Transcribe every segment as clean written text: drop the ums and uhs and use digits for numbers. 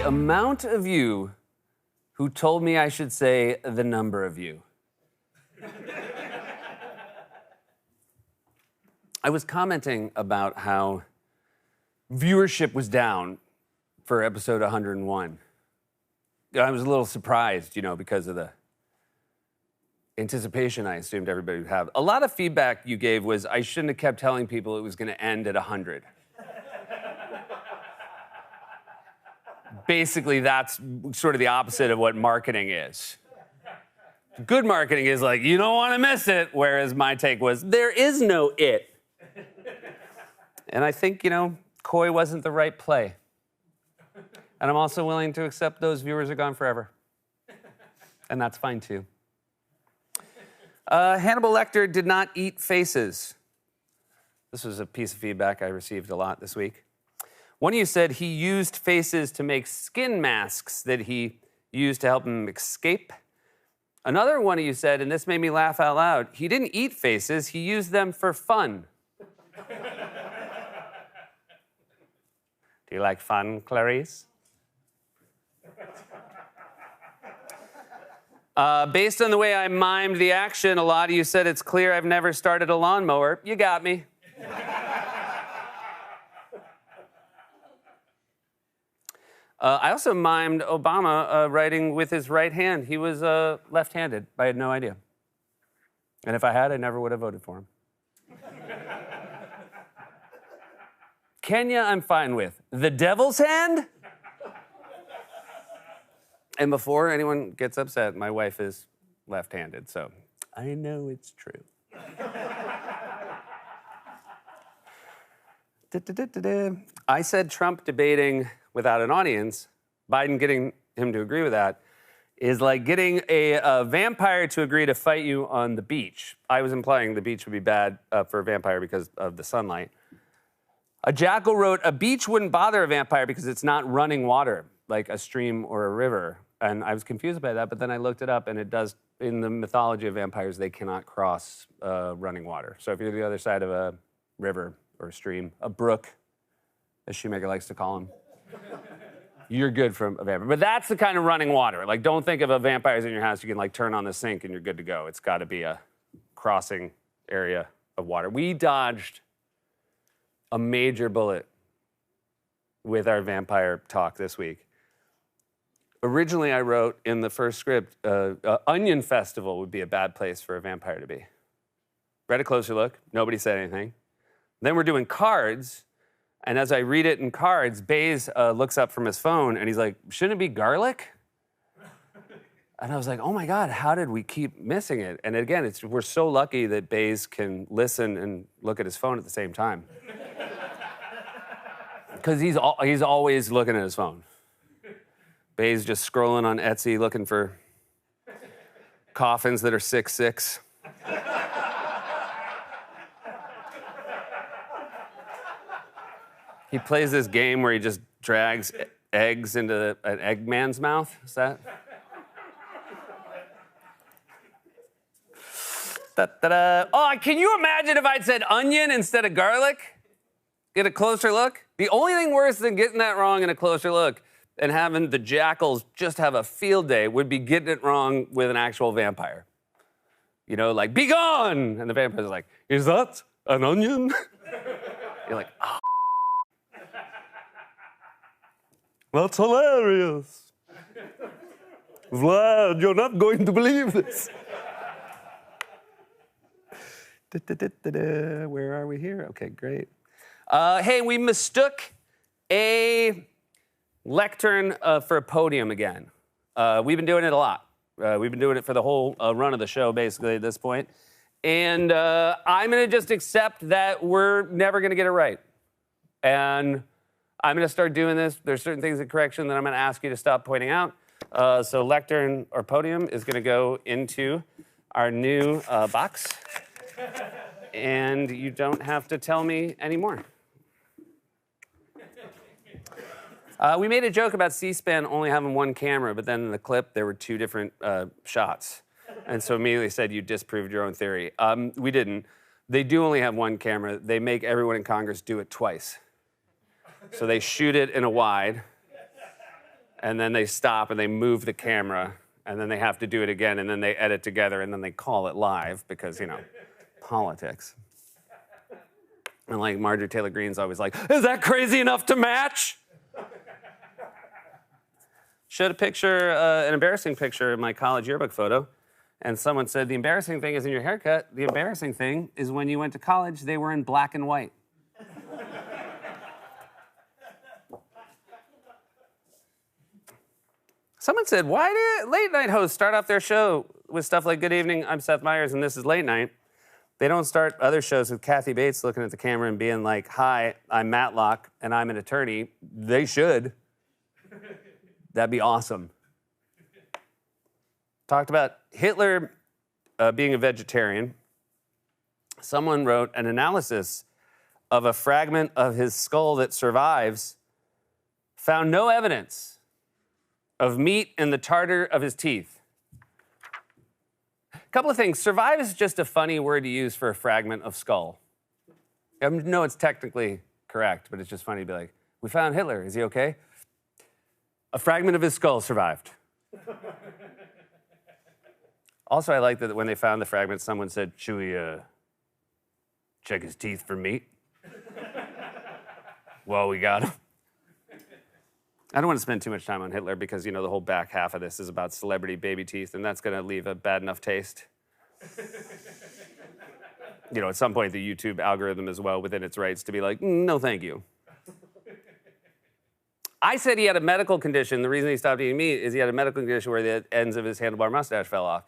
amount of you who told me I should say the number of you. I was commenting about how viewership was down for episode 101. I was a little surprised, because of the anticipation I assumed everybody would have. A lot of feedback you gave was I shouldn't have kept telling people it was going to end at 100. Basically, that's sort of the opposite of what marketing is. Good marketing is like, you don't want to miss it, whereas my take was, there is no it. And I think, Koi wasn't the right play. And I'm also willing to accept those viewers are gone forever. And that's fine, too. Hannibal Lecter did not eat faces. This was a piece of feedback I received a lot this week. One of you said he used faces to make skin masks that he used to help him escape. Another one of you said, and this made me laugh out loud, he didn't eat faces, he used them for fun. Do you like fun, Clarice? Based on the way I mimed the action, a lot of you said it's clear I've never started a lawnmower. You got me. I also mimed Obama writing with his right hand. He was left-handed. I had no idea. And if I had, I never would have voted for him. Kenya, I'm fine with. The devil's hand? And before anyone gets upset, my wife is left-handed, so I know it's true. I said Trump debating without an audience, Biden getting him to agree with that, is like getting a vampire to agree to fight you on the beach. I was implying the beach would be bad for a vampire because of the sunlight. A jackal wrote, a beach wouldn't bother a vampire because it's not running water, like a stream or a river. And I was confused by that, but then I looked it up, and it does, in the mythology of vampires, they cannot cross running water. So if you're the other side of a river or a stream, a brook, as Shoemaker likes to call them, you're good from a vampire. But that's the kind of running water. Like, don't think of a vampires in your house. You can, like, turn on the sink and you're good to go. It's got to be a crossing area of water. We dodged a major bullet with our vampire talk this week. Originally, I wrote in the first script, Onion Festival would be a bad place for a vampire to be. Read a closer look. Nobody said anything. Then we're doing Cards. And as I read it in Cards, Baze looks up from his phone, and he's like, shouldn't it be garlic? And I was like, oh, my God, how did we keep missing it? And again, we're so lucky that Baze can listen and look at his phone at the same time. Because he's always looking at his phone. Baze just scrolling on Etsy looking for coffins that are 6'6". He plays this game where he just drags eggs into an Eggman's mouth. Is that? Da-da-da. Oh, can you imagine if I'd said onion instead of garlic? Get a closer look? The only thing worse than getting that wrong in a closer look and having the jackals just have a field day would be getting it wrong with an actual vampire. Like, be gone! And the vampire's like, is that an onion? You're like, oh. That's hilarious. Vlad, you're not going to believe this. Where are we here? Okay, great. Hey, we mistook a lectern for a podium again. We've been doing it a lot. We've been doing it for the whole run of the show, basically, at this point. And I'm going to just accept that we're never going to get it right. And I'm going to start doing this. There's certain things in correction that I'm going to ask you to stop pointing out. So lectern or podium is going to go into our new box. And you don't have to tell me anymore. We made a joke about C-SPAN only having one camera, but then in the clip, there were two different shots. And so immediately said you disproved your own theory. We didn't. They do only have one camera. They make everyone in Congress do it twice. So they shoot it in a wide, and then they stop and they move the camera, and then they have to do it again, and then they edit together, and then they call it live because, politics. And like Marjorie Taylor Greene's always like, is that crazy enough to match? Showed a picture, an embarrassing picture in my college yearbook photo, and someone said, the embarrassing thing isn't your haircut. The embarrassing thing is when you went to college, they were in black and white. Someone said, why do late night hosts start off their show with stuff like, good evening, I'm Seth Meyers, and this is Late Night? They don't start other shows with Kathy Bates looking at the camera and being like, hi, I'm Matlock, and I'm an attorney. They should. That'd be awesome. Talked about Hitler being a vegetarian. Someone wrote an analysis of a fragment of his skull that survives, found no evidence of meat in the tartar of his teeth. A couple of things. Survive is just a funny word to use for a fragment of skull. I know it's technically correct, but it's just funny to be like, we found Hitler. Is he okay? A fragment of his skull survived. Also, I like that when they found the fragment, someone said, should we check his teeth for meat? Well, we got him. I don't want to spend too much time on Hitler because, the whole back half of this is about celebrity baby teeth, and that's going to leave a bad enough taste. At some point, the YouTube algorithm is well within its rights to be like, no, thank you. I said he had a medical condition. The reason he stopped eating meat is he had a medical condition where the ends of his handlebar mustache fell off.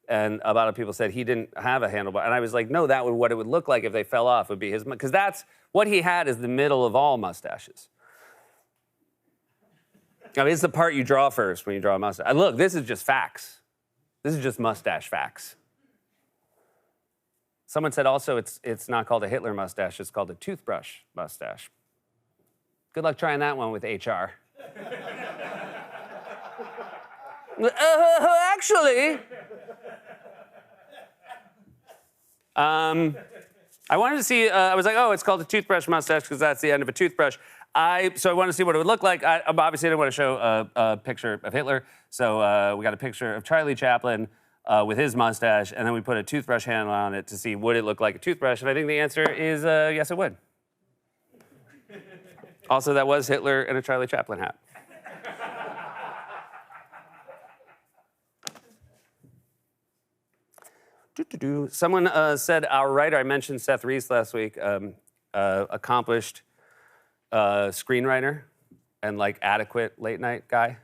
And a lot of people said he didn't have a handlebar. And I was like, no, what it would look like if they fell off would be his, because that's what he had is the middle of all mustaches. I mean, it's the part you draw first when you draw a mustache. Look, this is just facts. This is just mustache facts. Someone said also it's not called a Hitler mustache, it's called a toothbrush mustache. Good luck trying that one with HR. Actually, I wanted to see, I was like, oh, it's called a toothbrush mustache because that's the end of a toothbrush. So I wanted to see what it would look like. I obviously didn't want to show a picture of Hitler, so we got a picture of Charlie Chaplin with his mustache, and then we put a toothbrush handle on it to see would it look like a toothbrush, and I think the answer is yes, it would. Also, that was Hitler in a Charlie Chaplin hat. Someone said our writer, I mentioned Seth Reese last week, accomplished screenwriter and like adequate late night guy.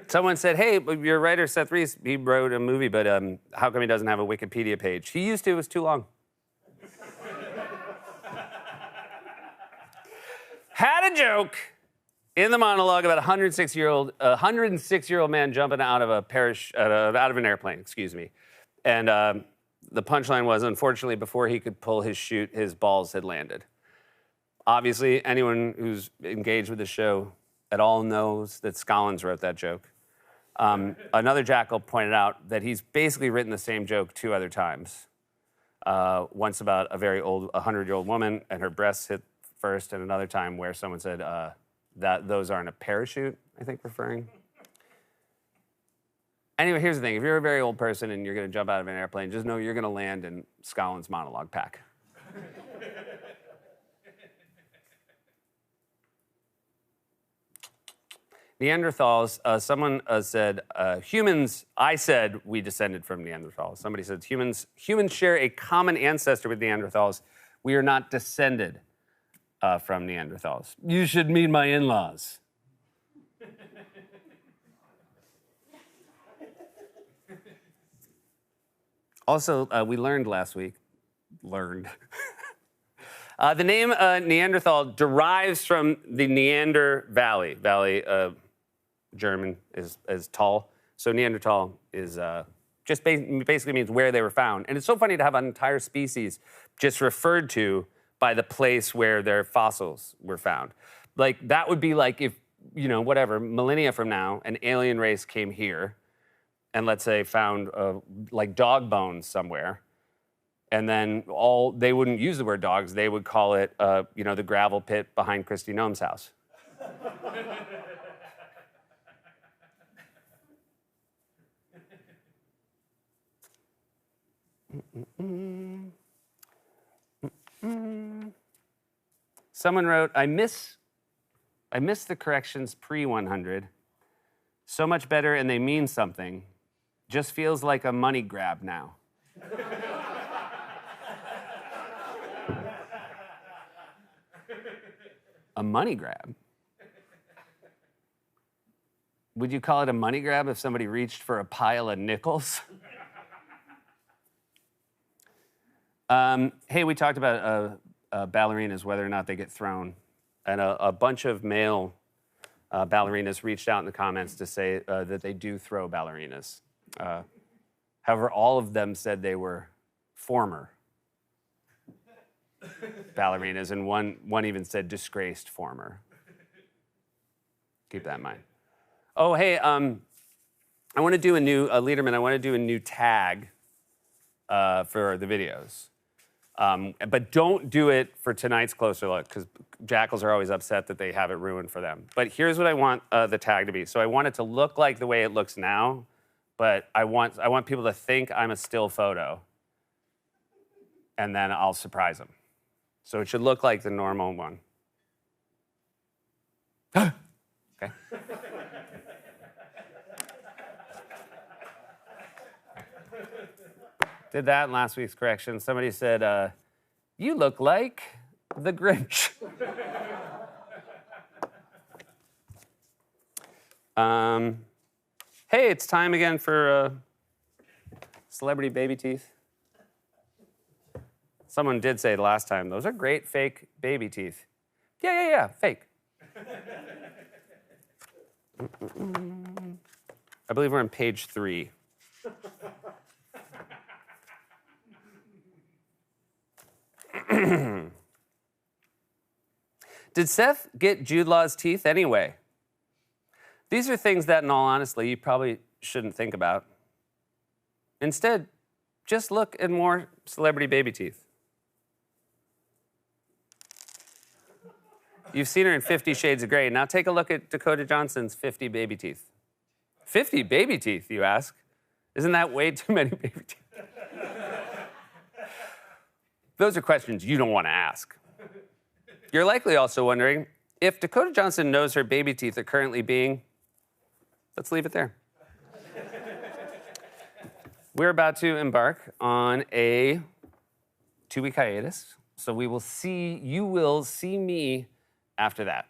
Someone said, hey, your writer Seth Reese, he wrote a movie, but how come he doesn't have a Wikipedia page? He used to, it was too long. Had a joke in the monologue about a 106-year-old man jumping out of a out of an airplane, excuse me. And the punchline was, unfortunately, before he could pull his chute, his balls had landed. Obviously, anyone who's engaged with the show at all knows that Scollins wrote that joke. Another jackal pointed out that he's basically written the same joke 2 other times. Once about a very old, 100-year-old woman and her breasts hit first, and another time where someone said that those aren't a parachute, I think referring. Anyway, here's the thing. If you're a very old person and you're going to jump out of an airplane, just know you're going to land in Scollins' monologue pack. Neanderthals, someone said, humans, I said we descended from Neanderthals. Somebody said humans share a common ancestor with Neanderthals. We are not descended from Neanderthals. You should meet my in-laws. Also, we learned last week, the name Neanderthal derives from the Neander Valley. German is tall. So Neanderthal is just basically means where they were found. And it's so funny to have an entire species just referred to by the place where their fossils were found. Like, that would be like if, whatever, millennia from now, an alien race came here and let's say found like dog bones somewhere. And then they wouldn't use the word dogs. They would call it, the gravel pit behind Kristi Noem's house. Someone wrote, I miss the corrections pre-100. So much better and they mean something. Just feels like a money grab now. A money grab? Would you call it a money grab if somebody reached for a pile of nickels? Hey, we talked about ballerinas, whether or not they get thrown. And a bunch of male ballerinas reached out in the comments to say that they do throw ballerinas. However, all of them said they were former ballerinas, and one even said disgraced former. Keep that in mind. Oh, hey, I want to do a new, Lederman, I want to do a new tag for the videos. But don't do it for tonight's Closer Look, because jackals are always upset that they have it ruined for them. But here's what I want the tag to be. So I want it to look like the way it looks now, but I want people to think I'm a still photo, and then I'll surprise them. So it should look like the normal one. Okay. Did that in last week's correction. Somebody said, you look like the Grinch. Hey, it's time again for celebrity baby teeth. Someone did say the last time, those are great fake baby teeth. Yeah, fake. I believe we're on page 3. Did Seth get Jude Law's teeth anyway? These are things that, in all honesty, you probably shouldn't think about. Instead, just look at more celebrity baby teeth. You've seen her in 50 Shades of Grey. Now take a look at Dakota Johnson's 50 baby teeth. 50 baby teeth, you ask? Isn't that way too many baby teeth? Those are questions you don't want to ask. You're likely also wondering, if Dakota Johnson knows her baby teeth are currently being, let's leave it there. We're about to embark on a 2-week hiatus, so you will see me after that.